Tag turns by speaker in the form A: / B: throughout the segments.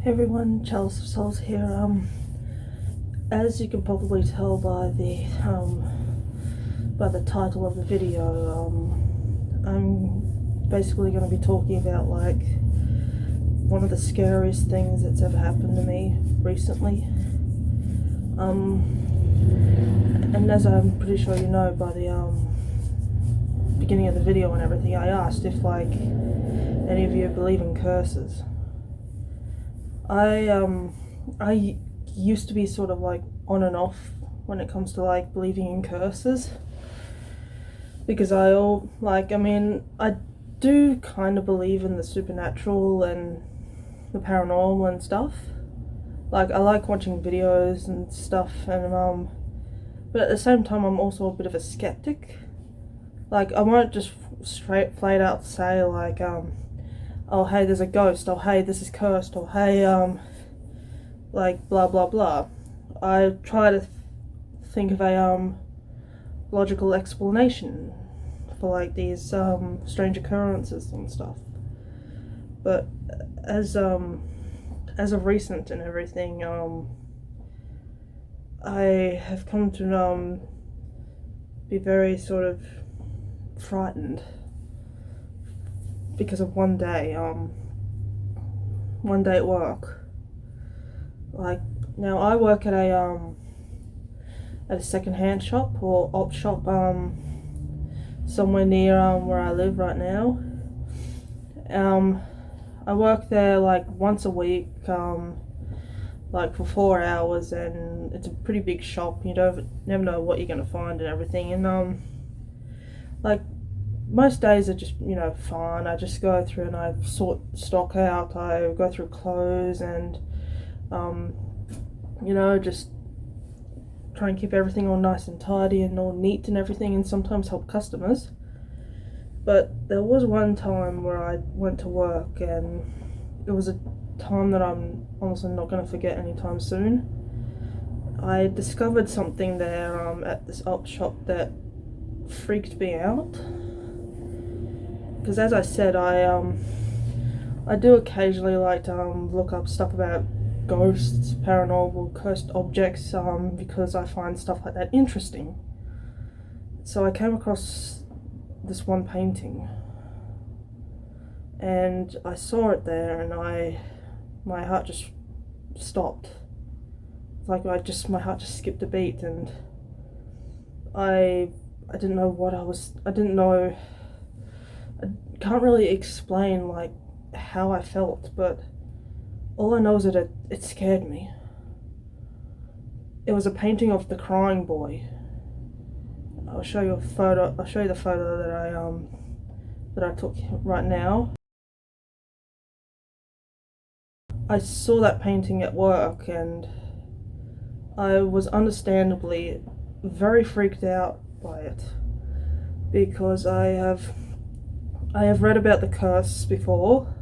A: Hey everyone, Chalice of Souls here. As you can probably tell by the title of the video, I'm basically going to be talking about like one of the scariest things that's ever happened to me recently. And as I'm pretty sure you know by the beginning of the video and everything, I asked if like any of you believe in curses. I used to be sort of like on and off when it comes to like believing in curses, because I do kind of believe in the supernatural and the paranormal and stuff. Like I like watching videos and stuff, and but at the same time I'm also a bit of a skeptic. Like I won't just flat out say like oh hey there's a ghost, oh hey this is cursed, or hey like blah blah blah. I try to think of a logical explanation for like these strange occurrences and stuff. But as of recent and everything, I have come to be very sort of frightened because of one day at work. Like now I work at a second-hand shop or op shop somewhere near where I live right now. I work there like once a week, like for 4 hours, and it's a pretty big shop. You never know what you're gonna find and everything. And like most days are just fine. I just go through and I sort stock out. I go through clothes and just try and keep everything all nice and tidy and all neat and everything, and sometimes help customers. But there was one time where I went to work, and it was a time that I'm honestly not going to forget anytime soon. I discovered something there at this op shop that freaked me out, because as I said, I do occasionally like to look up stuff about ghosts, paranormal, cursed objects, because I find stuff like that interesting. So I came across this one painting, and I saw it there, and my heart just stopped. Like my heart just skipped a beat, and I didn't know what I didn't know. I can't really explain like how I felt, but all I know is that it scared me. It was a painting of the crying boy. I'll show you a photo. I'll show you the photo that I took right now. I saw that painting at work, and I was understandably very freaked out by it, because I have read about the curse before,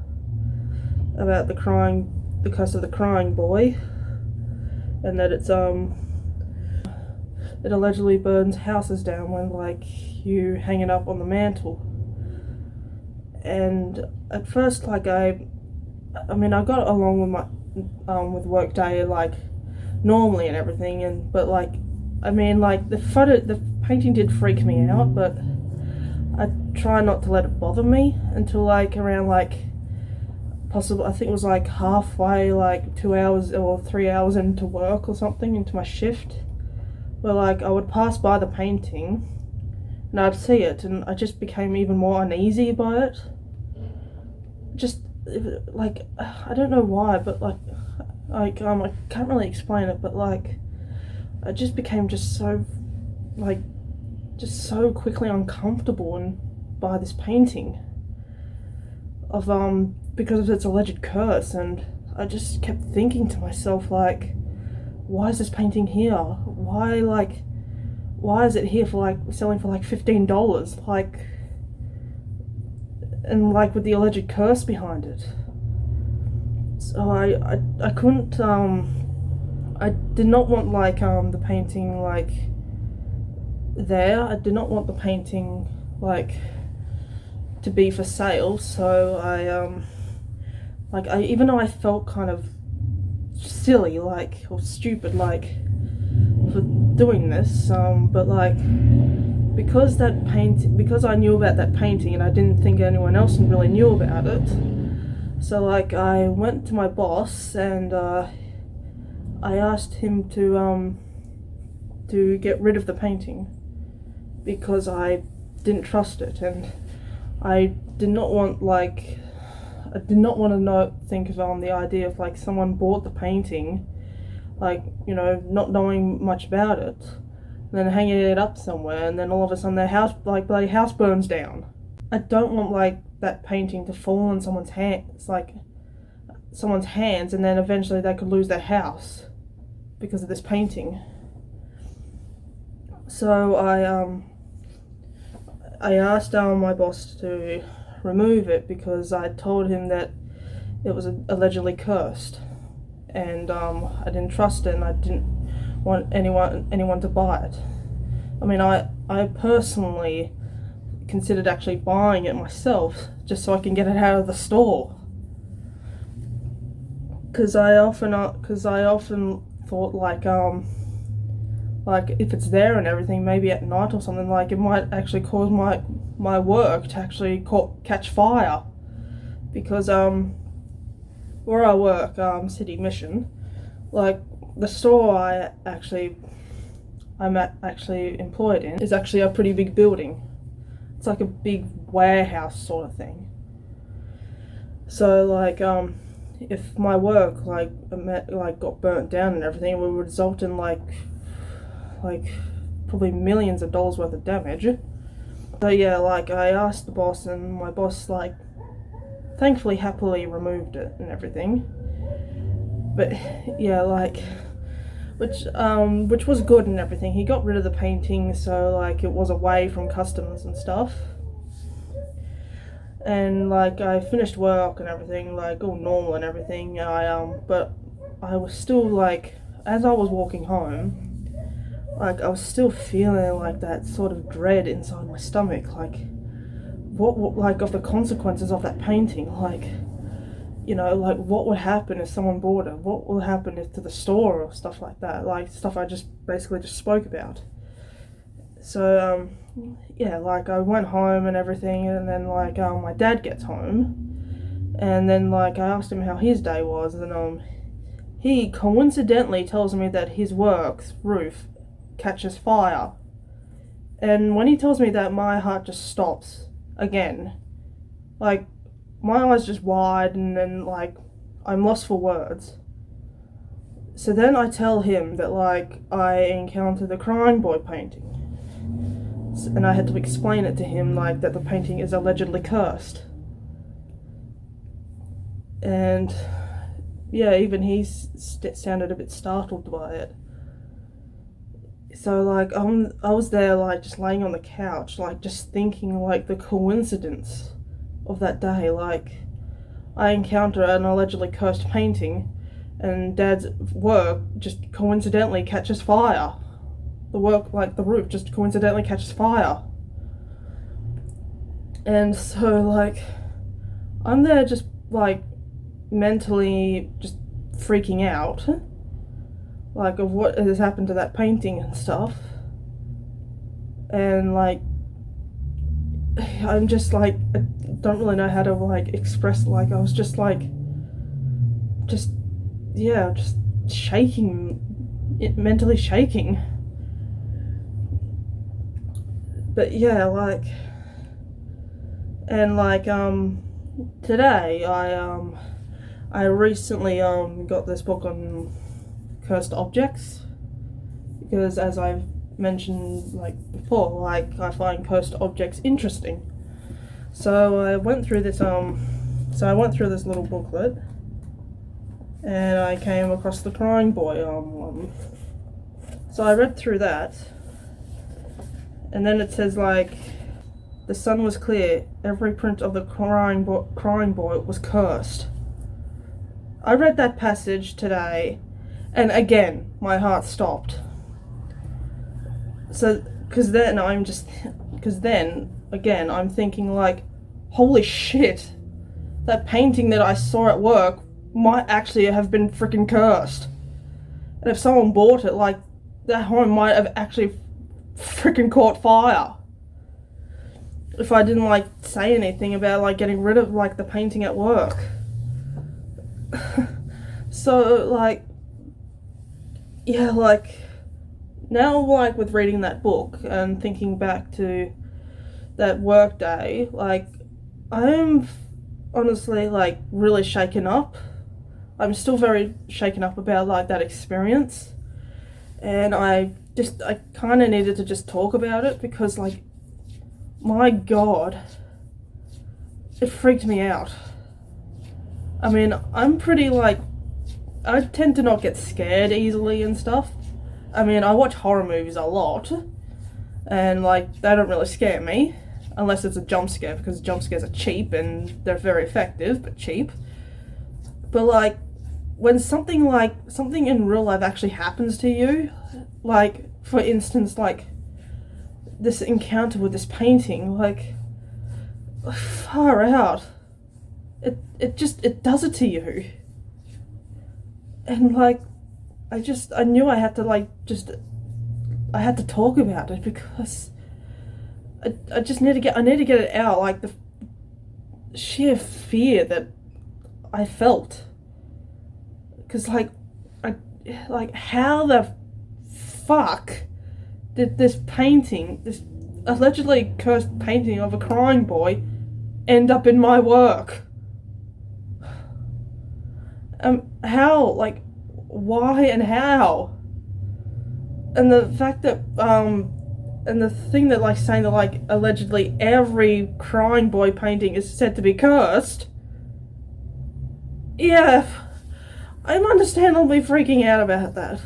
A: about the curse of the crying boy, and that it allegedly burns houses down when like you hang it up on the mantle. And at first, like I got along with my with work day like normally and everything, but the painting did freak me out, but I try not to let it bother me until like around like possible, I think it was like halfway, like 2 hours or 3 hours into work or something, into my shift, where like I would pass by the painting and I'd see it, and I just became even more uneasy by it. Just like I don't know why, but I can't really explain it, but like I just became just so quickly uncomfortable and by this painting of because of its alleged curse. And I just kept thinking to myself, like, why is this painting here? Why is it here for like selling for like $15? Like, and like with the alleged curse behind it. So I couldn't I did not want like the painting like there. I did not want the painting like to be for sale. So I even though I felt kind of silly, like, or stupid, like, for doing this, but like, because I knew about that painting and I didn't think anyone else really knew about it, so like I went to my boss and I asked him to get rid of the painting because I didn't trust it, and I did not want to think of the idea of like someone bought the painting, like, you know, not knowing much about it, and then hanging it up somewhere, and then all of a sudden their house, like, bloody house burns down. I don't want like that painting to fall in someone's hands, and then eventually they could lose their house because of this painting. So I asked my boss to remove it because I told him that it was allegedly cursed, and I didn't trust it, and I didn't want anyone to buy it. I mean, I personally considered actually buying it myself just so I can get it out of the store, because I often thought like if it's there and everything, maybe at night or something, like it might actually cause my work to actually catch fire, because where I work, City Mission, like the store I'm actually employed in is actually a pretty big building. It's like a big warehouse sort of thing. So like if my work like got burnt down and everything, it would result in like probably millions of dollars worth of damage. So yeah, like I asked the boss, and my boss like thankfully happily removed it and everything. But yeah, like which was good and everything. He got rid of the painting, so like it was away from customers and stuff. And like I finished work and everything, like all normal and everything. But I was still like, as I was walking home, like I was still feeling like that sort of dread inside my stomach, like what like of the consequences of that painting, like, you know, like what would happen if someone bought it, what will happen if to the store or stuff like that, like stuff I just basically just spoke about. So yeah, like I went home and everything, and then like my dad gets home, and then like I asked him how his day was, and he coincidentally tells me that his work's roof catches fire. And when he tells me that, my heart just stops again. Like my eyes just wide, and then like I'm lost for words. So then I tell him that like I encountered the Crying Boy painting, and I had to explain it to him, like that the painting is allegedly cursed. And yeah, even he sounded a bit startled by it. So like I was there like just laying on the couch, like just thinking like the coincidence of that day. Like I encounter an allegedly cursed painting, and Dad's work just coincidentally catches fire. The work, like the roof, just coincidentally catches fire. And so like I'm there just like mentally just freaking out, like of what has happened to that painting and stuff. And like I'm just like, I don't really know how to like express, like I was just like just shaking, mentally shaking. But yeah, like, and like today I recently got this book on cursed objects, because as I've mentioned like before, like I find cursed objects interesting. So I went through this little booklet, and I came across the Crying Boy one. So I read through that, and then it says like, the sun was clear, every print of the crying boy was cursed. I read that passage today, and again my heart stopped. So because then I'm thinking like, holy shit, that painting that I saw at work might actually have been freaking cursed. And if someone bought it, like, that home might have actually freaking caught fire. If I didn't, like, say anything about, like, getting rid of, like, the painting at work. So, like, yeah, like, now, like, with reading that book and thinking back to that work day, like, I'm honestly, like, really shaken up. I'm still very shaken up about, like, that experience. And I kind of needed to just talk about it because, like, my God, it freaked me out. I mean, I'm pretty, like, I tend to not get scared easily and stuff. I mean, I watch horror movies a lot, and, like, they don't really scare me, unless it's a jump scare, because jump scares are cheap, and they're very effective, but cheap. But, like, when something in real life actually happens to you, like, for instance, like, this encounter with this painting, like, far out. It does it to you. And, like, I knew I had to, like, I had to talk about it because I just need to get it out, like, the sheer fear that I felt. Because, like, how the fuck did this painting, this allegedly cursed painting of a crying boy, end up in my work? How? Like, why and how? And the fact that, and the thing that, like, saying that, like, allegedly every crying boy painting is said to be cursed. Yeah, I'm understandably freaking out about that.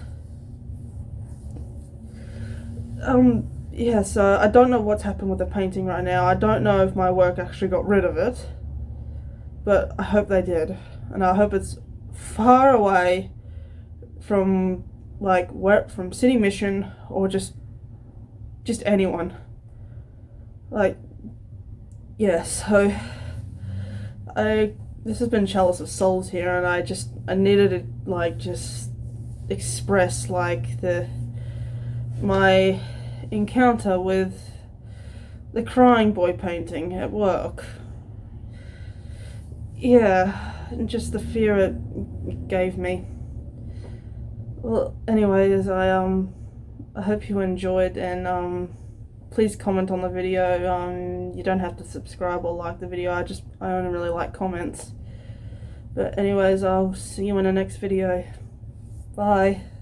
A: Yeah, so I don't know what's happened with the painting right now. I don't know if my work actually got rid of it, but I hope they did. And I hope it's far away from, like, from City Mission or just anyone. Like, yeah, so this has been Chalice of Souls here, and I needed to, like, just express, like, my encounter with the crying boy painting at work. Yeah, and just the fear it gave me. Well, anyways, I hope you enjoyed, and please comment on the video. You don't have to subscribe or like the video. I only really like comments. But anyways, I'll see you in the next video. Bye.